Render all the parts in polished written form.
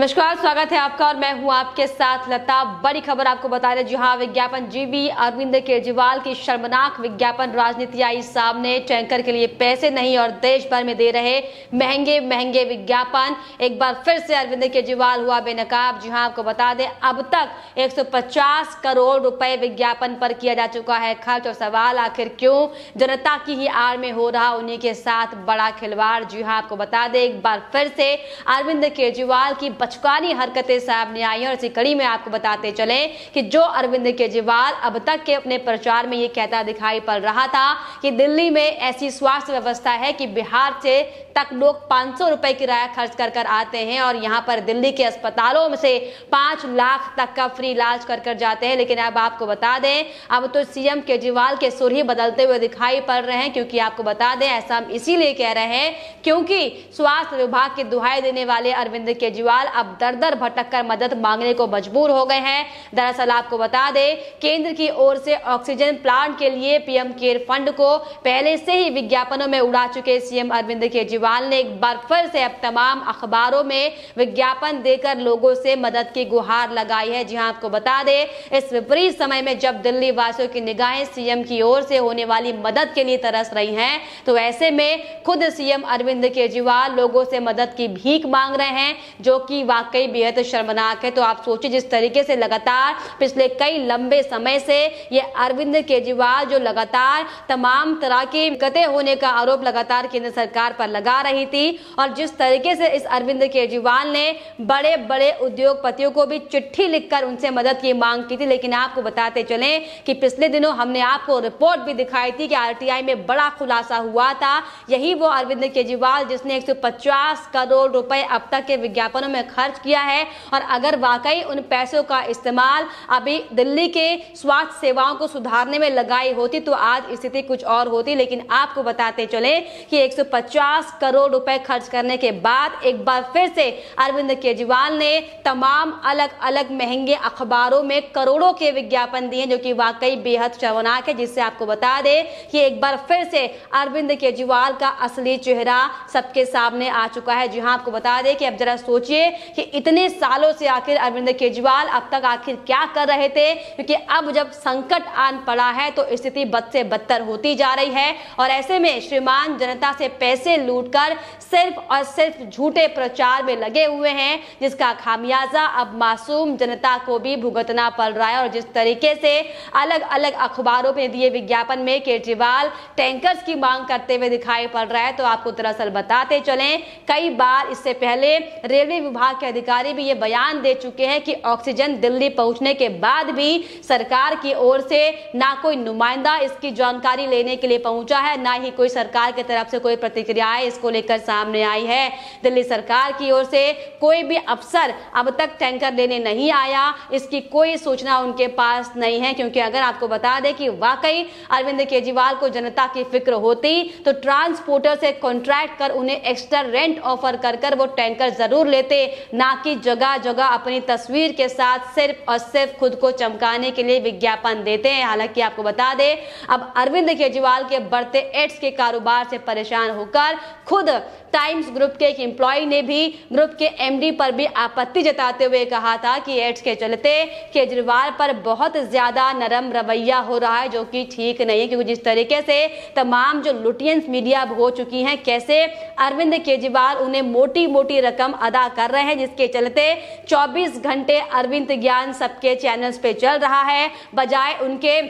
नमस्कार, स्वागत है आपका और मैं हूं आपके साथ लता। बड़ी खबर आपको बता रहे, जी हां, विज्ञापन जीवी अरविंद केजरीवाल की शर्मनाक विज्ञापन राजनीति आई सामने। टैंकर के लिए पैसे नहीं और देश भर में दे रहे महंगे महंगे विज्ञापन। एक बार फिर से अरविंद केजरीवाल हुआ बेनकाब। जी हां, आपको बता दें, अब तक 150 करोड़ रुपए विज्ञापन पर किया जा चुका है खर्च। और सवाल आखिर क्यों? जनता की ही आड़ में हो रहा उन्हीं के साथ बड़ा खिलवाड़। जी हां, आपको बता दें, एक बार फिर से अरविंद केजरीवाल की बचकानी हरकतें सामने आई हैं। और इसी कड़ी में आपको बताते चले कि जो अरविंद केजरीवाल अब तक के अपने प्रचार में ये कहता दिखाई पड़ रहा था कि दिल्ली में ऐसी स्वास्थ्य व्यवस्था है कि बिहार से तक लोग 500 रुपए किराया खर्च कर कर आते हैं और यहाँ पर दिल्ली के अस्पतालों में से 5 लाख तक का फ्री इलाज कर कर जाते हैं। लेकिन अब आपको बता दें, अब तो सीएम केजरीवाल के सुर ही बदलते हुए दिखाई पड़ रहे हैं। क्योंकि आपको बता दें, ऐसा हम इसीलिए कह रहे हैं क्योंकि स्वास्थ्य विभाग की दुहाई देने वाले अरविंद केजरीवाल अब दर दर भटक कर मदद मांगने को मजबूर हो गए हैं। दरअसल आपको बता दें, केंद्र की ओर से ऑक्सीजन प्लांट के लिए पीएम केयर फंड को पहले से ही विज्ञापनों में उड़ा चुके सीएम अरविंद केजरीवाल ने एक बार फिर से अब तमाम अखबारों में विज्ञापन देकर लोगों से मदद की गुहार लगाई है। जी हां, आपको बता दें, इस विपरीत समय में जब दिल्ली वासियों की निगाहें सीएम की ओर से होने वाली मदद के लिए तरस रही हैं, तो ऐसे में खुद सीएम अरविंद केजरीवाल लोगों से मदद की भीख मांग रहे हैं, जो कि वाकई बेहद शर्मनाक है। तो आप सोचिए, जिस तरीके से लगातार पिछले कई लंबे समय से ये अरविंद केजरीवाल जो लगातार तमाम तरह की दिक्कतें होने का आरोप लगातार केंद्र सरकार पर लगा रही थी, और जिस तरीके से इस अरविंद केजरीवाल ने बड़े बड़े उद्योगपतियों को भी चिट्ठी लिखकर उनसे मदद की मांग की थी। लेकिन आपको बताते चले कि पिछले दिनों हमने आपको रिपोर्ट भी दिखाई थी कि आरटीआई में बड़ा खुलासा हुआ था। यही वो अरविंद केजरीवाल जिसने 150 करोड़ रुपए अब तक के विज्ञापनों में खर्च किया है। और अगर वाकई उन पैसों का इस्तेमाल अभी दिल्ली के स्वास्थ्य सेवाओं को सुधारने में लगाई होती तो आज स्थिति कुछ और होती। लेकिन आपको बताते चले कि 150 करोड़ रुपए खर्च करने के बाद एक बार फिर से अरविंद केजरीवाल ने तमाम अलग अलग महंगे अखबारों में करोड़ों के विज्ञापन दिए, जो कि वाकई बेहद शर्मनाक है। जिससे आपको बता दें कि एक बार फिर से अरविंद केजरीवाल का असली चेहरा सबके सामने आ चुका है। जी हां, आपको बता दें कि अब जरा सोचिए कि इतने सालों से आखिर अरविंद केजरीवाल अब तक आखिर क्या कर रहे थे। क्योंकि अब जब संकट आन पड़ा है तो स्थिति बद से बदतर होती जा रही है। और ऐसे में श्रीमान जनता से पैसे लूटकर सिर्फ और सिर्फ झूठे प्रचार में लगे हुए हैं, जिसका खामियाजा अब मासूम जनता को भी भुगतना पड़ रहा है। और जिस तरीके से अलग अलग अखबारों में दिए विज्ञापन में केजरीवाल टैंकर्स की मांग करते हुए दिखाई पड़ रहा है, तो आपको दरअसल बताते चलें, कई बार इससे पहले रेलवे विभाग के अधिकारी भी ये बयान दे चुके हैं कि ऑक्सीजन दिल्ली पहुंचने के बाद भी सरकार की ओर से ना कोई नुमाइंदा इसकी जानकारी लेने के लिए पहुंचा है, ना ही कोई सरकार की तरफ से कोई प्रतिक्रियाएं इसको लेकर सामने आई है। दिल्ली सरकार की ओर से कोई भी अफसर अब तक टैंकर लेने नहीं आया, इसकी कोई सूचना उनके पास नहीं है। क्योंकि अगर आपको बता दें कि वाकई अरविंद केजरीवाल को जनता की फिक्र होती तो ट्रांसपोर्टर से कॉन्ट्रैक्ट कर उन्हें एक्स्ट्रा रेंट ऑफर कर वो टैंकर जरूर लेते, ना कि जगह जगह अपनी तस्वीर के साथ सिर्फ और सिर्फ खुद को चमकाने के लिए विज्ञापन देते हैं। हालांकि आपको बता दें, अब अरविंद केजरीवाल के बढ़ते एड्स के कारोबार से परेशान होकर खुद टाइम्स ग्रुप के एक एम्प्लॉय ने भी ग्रुप के एमडी पर भी आपत्ति जताते हुए कहा था कि एड्स के चलते केजरीवाल पर बहुत ज्यादा नरम रवैया हो रहा है, जो कि ठीक नहीं है। क्योंकि जिस तरीके से तमाम जो लुटियंस मीडिया हो चुकी हैं, कैसे अरविंद केजरीवाल उन्हें मोटी मोटी रकम अदा कर रहे हैं, जिसके चलते 24 घंटे अरविंद ज्ञान सबके चैनल्स पे चल रहा है, बजाय उनके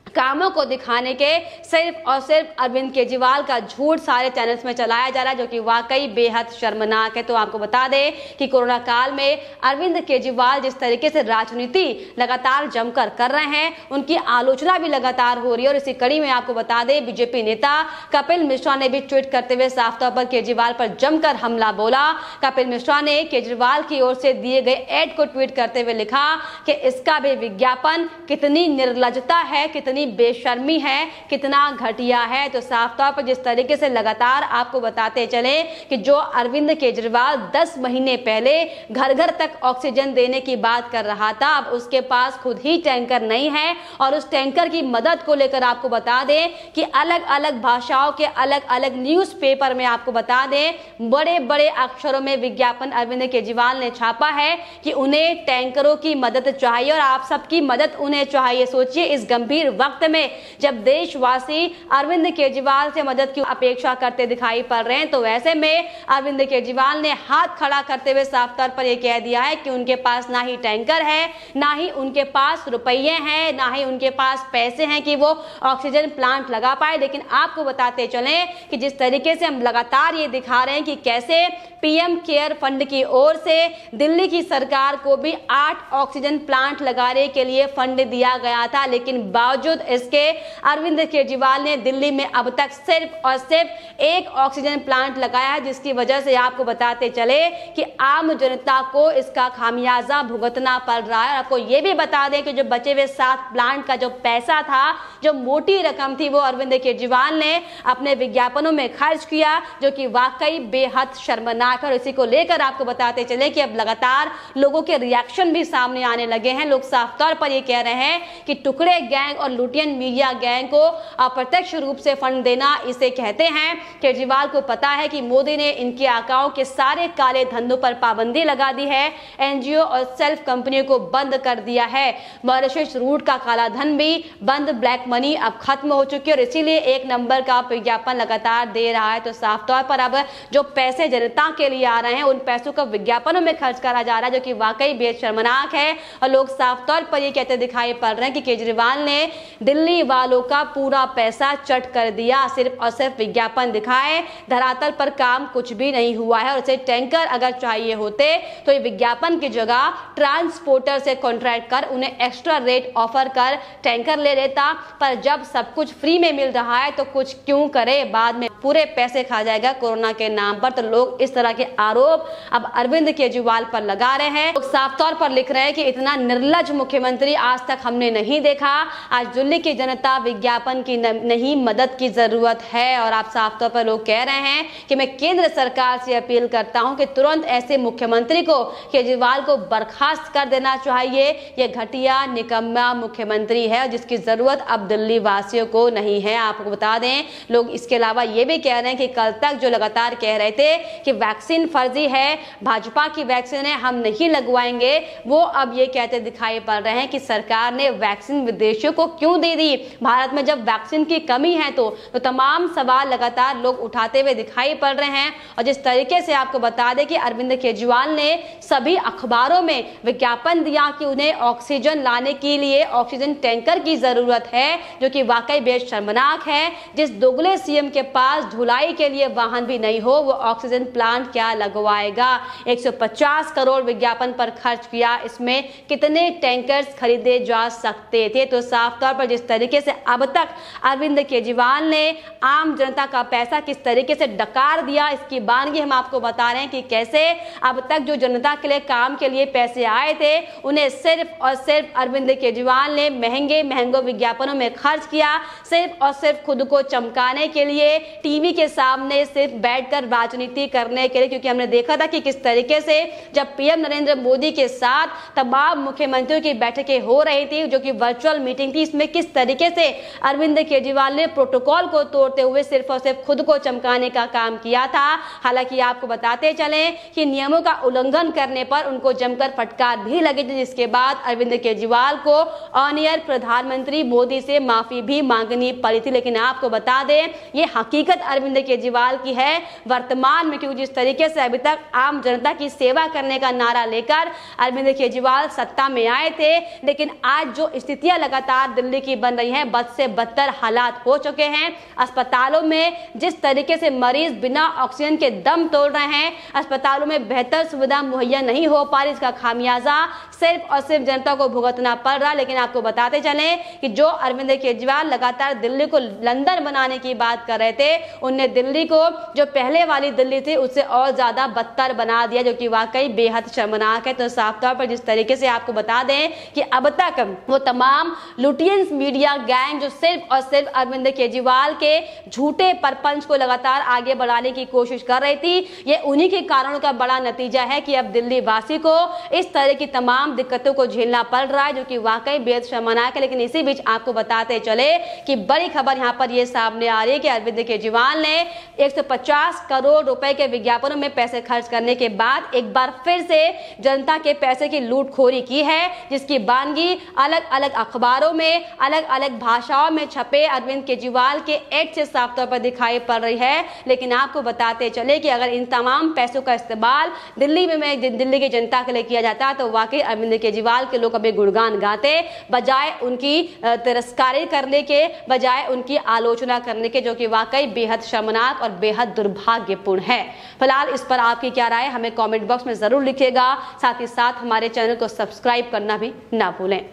कामों को दिखाने के सिर्फ और सिर्फ अरविंद केजरीवाल का झूठ सारे चैनल्स में चलाया जा रहा है, जो कि वाकई बेहद शर्मनाक है। तो आपको बता दें कि कोरोना काल में अरविंद केजरीवाल जिस तरीके से राजनीति लगातार जमकर कर रहे हैं, उनकी आलोचना भी लगातार हो रही है। और इसी कड़ी में आपको बता दें, बीजेपी नेता कपिल मिश्रा ने भी ट्वीट करते हुए साफ तौर पर केजरीवाल पर जमकर हमला बोला। कपिल मिश्रा ने केजरीवाल की ओर से दिए गए एड को ट्वीट करते हुए लिखा कि इसका भी विज्ञापन कितनी निर्लजता है, कितनी कितनी बेशर्मी है, कितना घटिया है। तो साफ तौर पर जिस तरीके से लगातार आपको बताते चले कि जो अरविंद केजरीवाल 10 महीने पहले घर घर तक ऑक्सीजन देने की बात कर रहा था, अब उसके पास खुद ही टैंकर नहीं है और उस टैंकर की मदद को लेकर आपको बता दें कि अलग अलग भाषाओं के अलग अलग न्यूज़पेपर में आपको बता दें बड़े बड़े अक्षरों में विज्ञापन अरविंद केजरीवाल ने छापा है कि उन्हें टैंकरों की मदद चाहिए और आप सबकी मदद उन्हें चाहिए। सोचिए इस गंभीर वक्त में जब देशवासी अरविंद केजरीवाल से मदद की अपेक्षा करते दिखाई पड़ रहे हैं, तो वैसे में अरविंद केजरीवाल ने हाथ खड़ा करते हुए साफ तौर पर यह कह दिया है कि उनके पास ना ही टैंकर है, ना ही उनके पास रुपये हैं, ना ही उनके पास पैसे हैं कि वो ऑक्सीजन प्लांट लगा पाए। लेकिन आपको बताते चलें कि जिस तरीके से हम लगातार ये दिखा रहे हैं कि कैसे पीएम केयर फंड की ओर से दिल्ली की सरकार को भी 8 ऑक्सीजन प्लांट लगाने के लिए फंड दिया गया था, लेकिन बावजूद इसके अरविंद केजरीवाल ने दिल्ली में अब तक सिर्फ और सिर्फ 1 ऑक्सीजन प्लांट लगाया है, जिसकी वजह से आपको बताते चले कि आम जनता को इसका खामियाजा भुगतना पड़ रहा है। आपको ये भी बता दें कि जो बचे हुए 7 प्लांट का जो पैसा था, जो मोटी रकम थी, वो अरविंद केजरीवाल ने अपने विज्ञापनों में खर्च किया, जो कि वाकई बेहद शर्मनाक। और इसी को लेकर आपको बताते चले कि अब लगातार लोगों के रिएक्शन भी सामने आने लगे हैं। लोग साफ तौर पर ये कह रहे हैं कि टुकड़े गैंग और लुटियन मीडिया गैंग को अप्रत्यक्ष रूप से फंड देना इसे कहते हैं। केजरीवाल को पता है कि मोदी ने इनके आकाओं के सारे काले धंधों पर पाबंदी लगा दी है, एनजीओ और सेल्फ कंपनियों को बंद कर दिया है, मॉरिशस रूट का काला धन भी बंद, ब्लैक मनी अब खत्म हो चुकी है और इसीलिए 1 नंबर का विज्ञापन लगातार दे रहा है। तो साफ तौर पर अब जो पैसे जनता के लिए आ रहे हैं, उन पैसों का विज्ञापनों में खर्च करा जा रहा है, जो कि वाकई बेहद शर्मनाक है। और लोग साफ तौर पर ये कहते दिखाई पड़ रहे हैं कि केजरीवाल ने दिल्ली वालों का पूरा पैसा चट कर दिया, सिर्फ और सिर्फ विज्ञापन दिखाए, धरातल पर काम कुछ भी नहीं हुआ है। और उसे टैंकर अगर चाहिए होते तो ये विज्ञापन की जगह ट्रांसपोर्टर से कॉन्ट्रैक्ट कर उन्हें एक्स्ट्रा रेट ऑफर कर टैंकर ले लेता। पर जब सब कुछ फ्री में मिल रहा है तो कुछ क्यों करे, बाद में पूरे पैसे खा जाएगा कोरोना के नाम पर। तो लोग इस तरह के आरोप अब अरविंद केजरीवाल पर लगा रहे हैं। लोग साफ तौर पर लिख रहे हैं कि इतना निर्लज्ज मुख्यमंत्री आज तक हमने नहीं देखा। आज दिल्ली की जनता विज्ञापन की नहीं मदद की जरूरत है। और आप साफ तौर पर लोग कह रहे हैं कि मैं केंद्र सरकार से अपील करता हूं कि तुरंत ऐसे मुख्यमंत्री को, केजरीवाल को बर्खास्त कर देना चाहिए। यह घटिया निकम्मा मुख्यमंत्री है जिसकी जरूरत अब दिल्ली वासियों को नहीं है। आपको बता दें लोग इसके अलावा ये भी कह रहे हैं कि कल तक जो लगातार कह रहे थे कि वैक्सीन फर्जी है, भाजपा की वैक्सीन है, हम नहीं लगवाएंगे, वो अब ये कहते दिखाई पड़ रहे हैं कि सरकार ने वैक्सीन विदेशियों को क्यों दे दी। भारत में जब वैक्सीन की कमी है तो तमाम सवाल लगातार लोग उठाते हुए दिखाई पड़ रहे हैं। और जिस तरीके से आपको बता दें कि अरविंद केजरीवाल ने सभी अखबारों में विज्ञापन दिया कि उन्हें ऑक्सीजन लाने के लिए ऑक्सीजन टैंकर की जरूरत है, जो कि वाकई बेहद शर्मनाक है। जिस दोगले सीएम के पास ढुलाई के लिए वाहन भी नहीं हो, वो ऑक्सीजन प्लांट क्या लगवाएगा। 150 करोड़ विज्ञापन पर खर्च किया, इसमें कितने टैंकर्स खरीदे जा सकते थे। तो साफ तौर पर जिस तरीके से अब तक अरविंद केजरीवाल ने आम जनता का पैसा किस तरीके से डकार दिया, इसकी बानगी हम आपको बता रहे हैं कि कैसे अब तक जो जनता के लिए काम के लिए पैसे आए थे, उन्हें सिर्फ और सिर्फ अरविंद केजरीवाल ने महंगे विज्ञापनों में खर्च किया, सिर्फ और सिर्फ खुद को चमकाने के लिए, टीवी के सामने सिर्फ बैठकर राजनीति करने के लिए। क्योंकि हमने देखा था कि किस तरीके से जब पीएम नरेंद्र मोदी के साथ तमाम मुख्यमंत्रियों की बैठकें हो रही थी, जो कि वर्चुअल मीटिंग थी, इसमें किस तरीके से अरविंद केजरीवाल ने प्रोटोकॉल को तोड़ते हुए सिर्फ और सिर्फ खुद को चमकाने का काम किया था। हालांकि आपको बताते चलें कि नियमों का उल्लंघन करने पर उनको जमकर फटकार भी लगी थी, जिसके बाद अरविंद केजरीवाल को ऑन एयर प्रधानमंत्री मोदी से माफी भी मांगनी पड़ी थी। लेकिन आपको बता दें ये हकीकत अरविंद केजरीवाल की है वर्तमान में, क्योंकि जिस तरीके से अभी तक आम जनता की सेवा करने का नारा लेकर अरविंद केजरीवाल सत्ता में आए थे, लेकिन आज जो स्थितियां लगातार दिल्ली की बन रही हैं, बद से बदतर हालात हो चुके हैं। अस्पतालों में जिस तरीके से मरीज बिना ऑक्सीजन के दम तोड़ रहे हैं, अस्पतालों में बेहतर सुविधा मुहैया नहीं हो पा रही, इसका खामियाजा सिर्फ और सिर्फ जनता को भुगतना पड़ रहा। लेकिन आपको बताते चलें कि जो अरविंद केजरीवाल लगातार दिल्ली को लंदन बनाने की बात कर रहे थे, उनने दिल्ली को जो पहले वाली दिल्ली थी उससे और ज्यादा बदतर बना दिया, जो कि वाकई बेहद शर्मनाक है। तो साफ तौर पर जिस तरीके से आपको बता दें कि अब तक वो तमाम लुटियंस मीडिया गैंग जो सिर्फ और सिर्फ अरविंद केजरीवाल के झूठे परपंच को लगातार आगे बढ़ाने की कोशिश कर रही थी, ये उन्हीं के कारणों का बड़ा नतीजा है कि अब दिल्ली वासी को इस तरह की तमाम दिक्कतों को झेलना पड़ रहा है, जो कि वाकई बेहद शर्मनाक है। लेकिन इसी बीच आपको बताते चले कि बड़ी खबर यहां पर यह सामने आ रही है कि अरविंद केजरीवाल ने 150 करोड़ रुपए के विज्ञापनों में पैसे खर्च करने के बाद एक बार फिर से जनता के पैसे की लूटखोरी की है, जिसकी बानगी अलग अलग अखबारों में अलग अलग भाषाओं में छपे अरविंद केजरीवाल के एड से साफ तौर पर दिखाई पड़ रही है। लेकिन आपको बताते चले कि अगर इन तमाम पैसों का इस्तेमाल दिल्ली दिल्ली की जनता के लिए किया जाता तो वाकई अरविंद केजरीवाल के लोग अभी गुणगान गाते, बजाय उनकी तिरस्कारी करने के, बजाय उनकी आलोचना करने के, जो कि वाकई बेहद शर्मनाक और बेहद दुर्भाग्यपूर्ण है। फिलहाल इस पर आपकी क्या राय हमें कमेंट बॉक्स में जरूर लिखिएगा। साथ ही साथ हमारे चैनल को सब्सक्राइब करना भी ना भूलें।